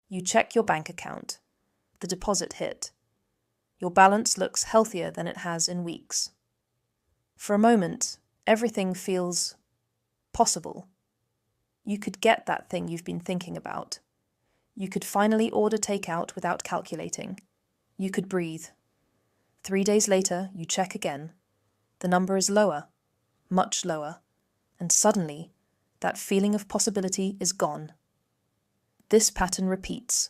You check your bank account. The deposit hit. Your balance looks healthier than it has in weeks. For a moment, everything feels possible. You could get that thing you've been thinking about. You could finally order takeout without calculating. You could breathe. 3 days later, you check again. The number is lower, much lower, and suddenly, that feeling of possibility is gone. This pattern repeats.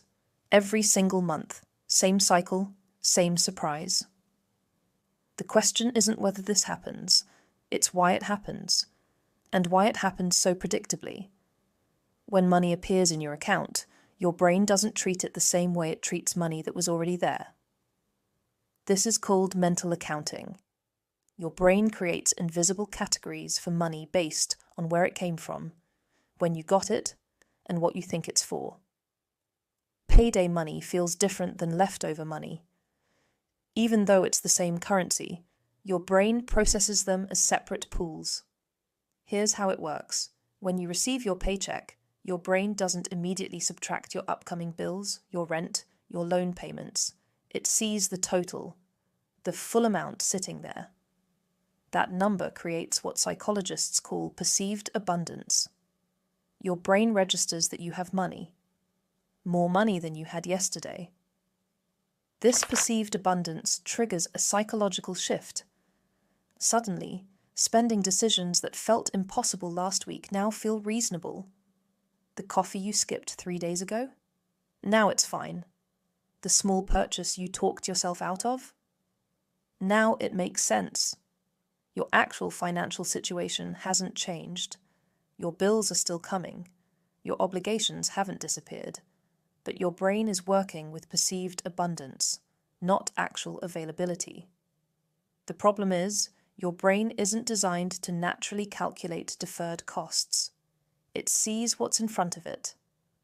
Every single month. Same cycle, same surprise. The question isn't whether this happens, it's why it happens, and why it happens so predictably. When money appears in your account, your brain doesn't treat it the same way it treats money that was already there. This is called mental accounting. Your brain creates invisible categories for money based on where it came from, when you got it, and what you think it's for. Payday money feels different than leftover money. Even though it's the same currency, your brain processes them as separate pools. Here's how it works. When you receive your paycheck, your brain doesn't immediately subtract your upcoming bills, your rent, your loan payments. It sees the total, the full amount sitting there. That number creates what psychologists call perceived abundance. Your brain registers that you have money, more money than you had yesterday. This perceived abundance triggers a psychological shift. Suddenly, spending decisions that felt impossible last week now feel reasonable. The coffee you skipped 3 days ago? Now it's fine. The small purchase you talked yourself out of? Now it makes sense. Your actual financial situation hasn't changed. Your bills are still coming. Your obligations haven't disappeared. But your brain is working with perceived abundance, not actual availability. The problem is, your brain isn't designed to naturally calculate deferred costs. It sees what's in front of it,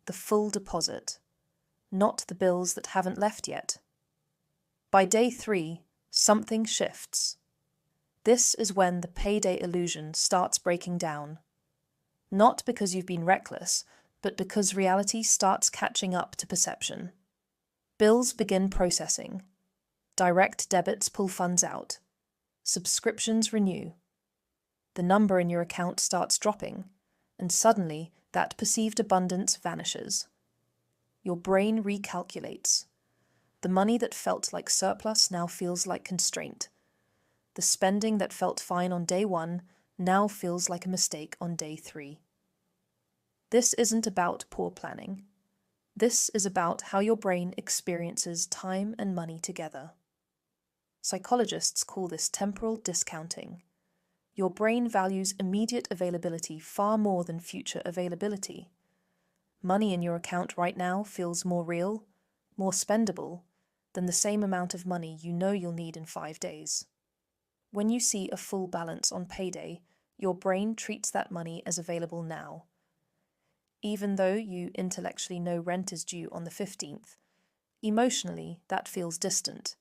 the full deposit, not the bills that haven't left yet. By day 3, something shifts. This is when the payday illusion starts breaking down. Not because you've been reckless, but because reality starts catching up to perception. Bills begin processing. Direct debits pull funds out. Subscriptions renew. The number in your account starts dropping, and suddenly that perceived abundance vanishes. Your brain recalculates. The money that felt like surplus now feels like constraint. The spending that felt fine on day 1 now feels like a mistake on day 3. This isn't about poor planning. This is about how your brain experiences time and money together. Psychologists call this temporal discounting. Your brain values immediate availability far more than future availability. Money in your account right now feels more real, more spendable, than the same amount of money you know you'll need in 5 days. When you see a full balance on payday, your brain treats that money as available now. Even though you intellectually know rent is due on the 15th, emotionally that feels distant.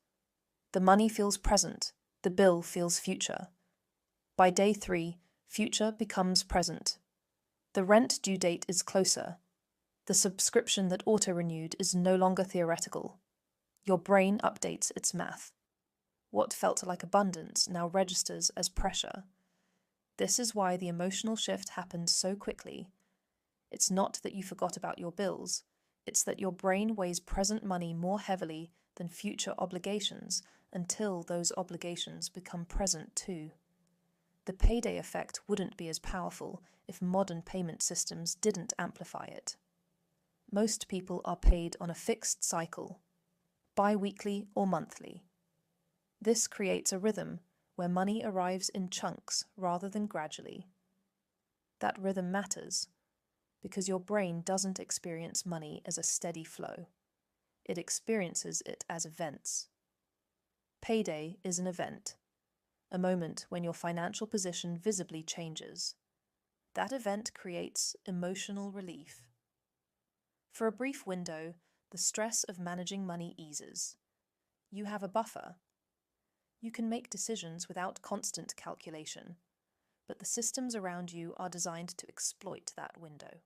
The money feels present, the bill feels future. By day 3, future becomes present. The rent due date is closer. The subscription that auto-renewed is no longer theoretical. Your brain updates its math. What felt like abundance now registers as pressure. This is why the emotional shift happens so quickly. It's not that you forgot about your bills, it's that your brain weighs present money more heavily than future obligations until those obligations become present too. The payday effect wouldn't be as powerful if modern payment systems didn't amplify it. Most people are paid on a fixed cycle, bi-weekly or monthly. This creates a rhythm where money arrives in chunks rather than gradually. That rhythm matters because your brain doesn't experience money as a steady flow. It experiences it as events. Payday is an event, a moment when your financial position visibly changes. That event creates emotional relief. For a brief window, the stress of managing money eases. You have a buffer. You can make decisions without constant calculation, but the systems around you are designed to exploit that window.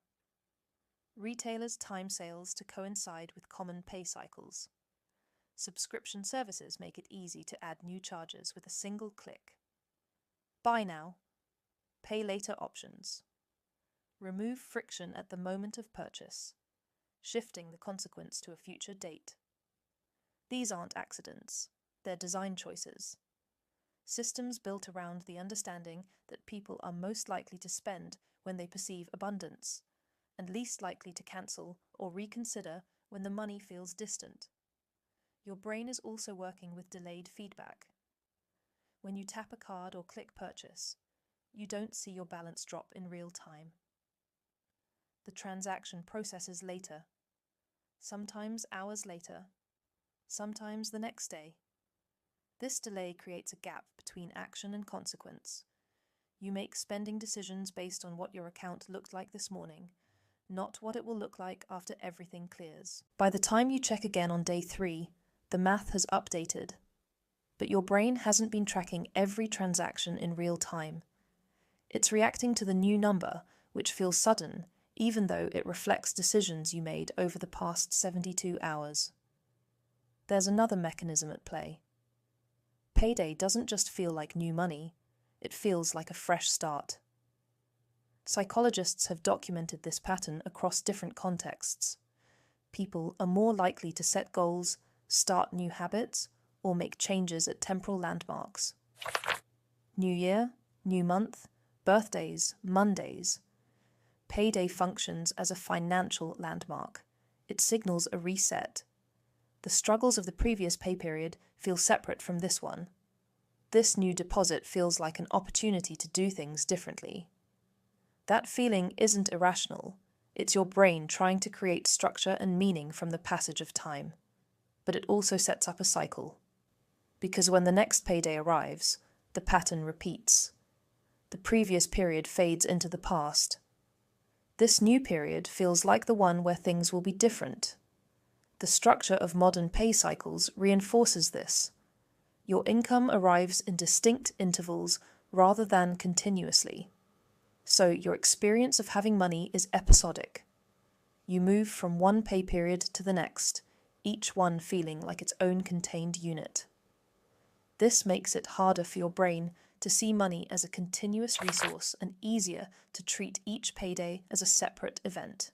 Retailers time sales to coincide with common pay cycles. Subscription services make it easy to add new charges with a single click. Buy now, pay later options. Remove friction at the moment of purchase, shifting the consequence to a future date. These aren't accidents, they're design choices. Systems built around the understanding that people are most likely to spend when they perceive abundance, and least likely to cancel or reconsider when the money feels distant. Your brain is also working with delayed feedback. When you tap a card or click purchase, you don't see your balance drop in real time. The transaction processes later, sometimes hours later, sometimes the next day. This delay creates a gap between action and consequence. You make spending decisions based on what your account looked like this morning, not what it will look like after everything clears. By the time you check again on day 3, the math has updated. But your brain hasn't been tracking every transaction in real time. It's reacting to the new number, which feels sudden, even though it reflects decisions you made over the past 72 hours. There's another mechanism at play. Payday doesn't just feel like new money, it feels like a fresh start. Psychologists have documented this pattern across different contexts. People are more likely to set goals, start new habits, or make changes at temporal landmarks. New year, new month, birthdays, Mondays. Payday functions as a financial landmark. It signals a reset. The struggles of the previous pay period feel separate from this one. This new deposit feels like an opportunity to do things differently. That feeling isn't irrational. It's your brain trying to create structure and meaning from the passage of time. But it also sets up a cycle. Because when the next payday arrives, the pattern repeats. The previous period fades into the past. This new period feels like the one where things will be different. The structure of modern pay cycles reinforces this. Your income arrives in distinct intervals rather than continuously. So your experience of having money is episodic. You move from one pay period to the next, each one feeling like its own contained unit. This makes it harder for your brain to see money as a continuous resource and easier to treat each payday as a separate event.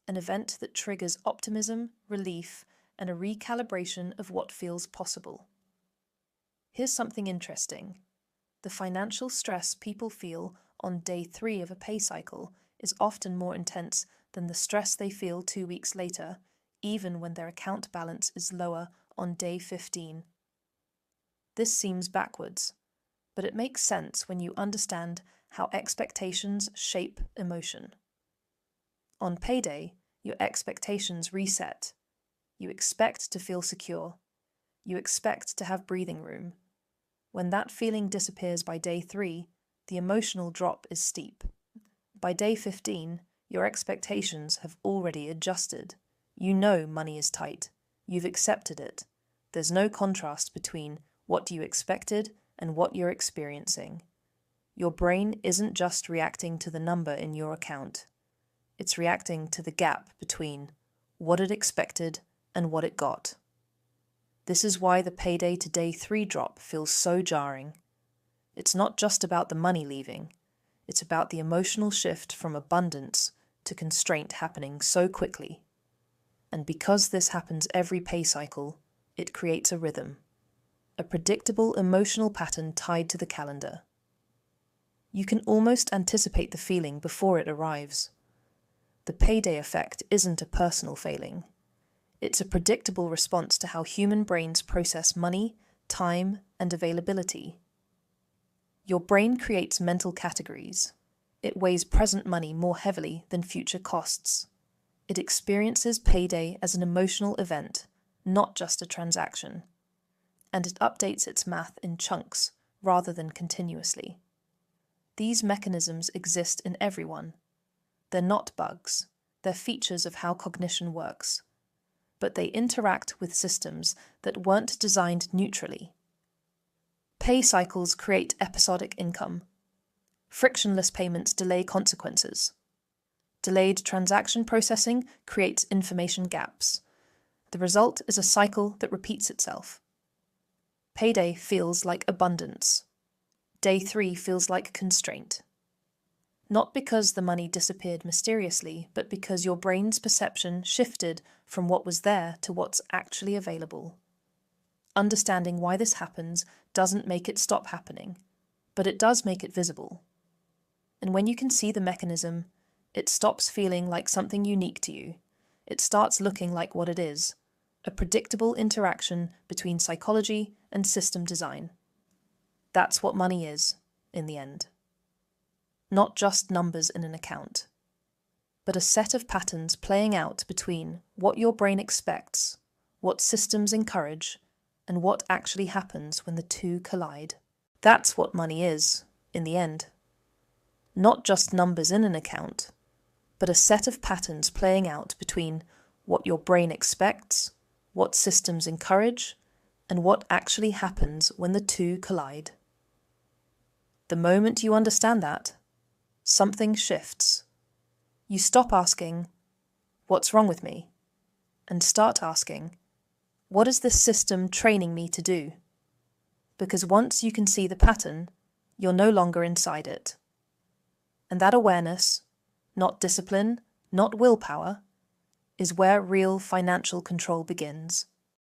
An event that triggers optimism, relief, and a recalibration of what feels possible. Here's something interesting. The financial stress people feel on day 3 of a pay cycle is often more intense than the stress they feel 2 weeks later, even when their account balance is lower on day 15. This seems backwards, but it makes sense when you understand how expectations shape emotion. On payday, your expectations reset. You expect to feel secure. You expect to have breathing room. When that feeling disappears by day 3, the emotional drop is steep. By day 15, your expectations have already adjusted. You know money is tight. You've accepted it. There's no contrast between what you expected and what you're experiencing. Your brain isn't just reacting to the number in your account. It's reacting to the gap between what it expected and what it got. This is why the payday to day 3 drop feels so jarring. It's not just about the money leaving. It's about the emotional shift from abundance to constraint happening so quickly. And because this happens every pay cycle, it creates a rhythm. A predictable emotional pattern tied to the calendar. You can almost anticipate the feeling before it arrives. The payday effect isn't a personal failing. It's a predictable response to how human brains process money, time, and availability. Your brain creates mental categories. It weighs present money more heavily than future costs. It experiences payday as an emotional event, not just a transaction. And it updates its math in chunks rather than continuously. These mechanisms exist in everyone. They're not bugs, they're features of how cognition works. But they interact with systems that weren't designed neutrally. Pay cycles create episodic income. Frictionless payments delay consequences. Delayed transaction processing creates information gaps. The result is a cycle that repeats itself. Payday feels like abundance. Day 3 feels like constraint. Not because the money disappeared mysteriously, but because your brain's perception shifted from what was there to what's actually available. Understanding why this happens doesn't make it stop happening, but it does make it visible. And when you can see the mechanism, it stops feeling like something unique to you. It starts looking like what it is, a predictable interaction between psychology and system design. That's what money is, in the end. Not just numbers in an account, but a set of patterns playing out between what your brain expects, what systems encourage, and what actually happens when the two collide. That's what money is, in the end. Not just numbers in an account, but a set of patterns playing out between what your brain expects, what systems encourage, and what actually happens when the two collide. The moment you understand that, something shifts. You stop asking, "What's wrong with me?" and start asking, "What is this system training me to do?" Because once you can see the pattern, you're no longer inside it. And that awareness, not discipline, not willpower, is where real financial control begins.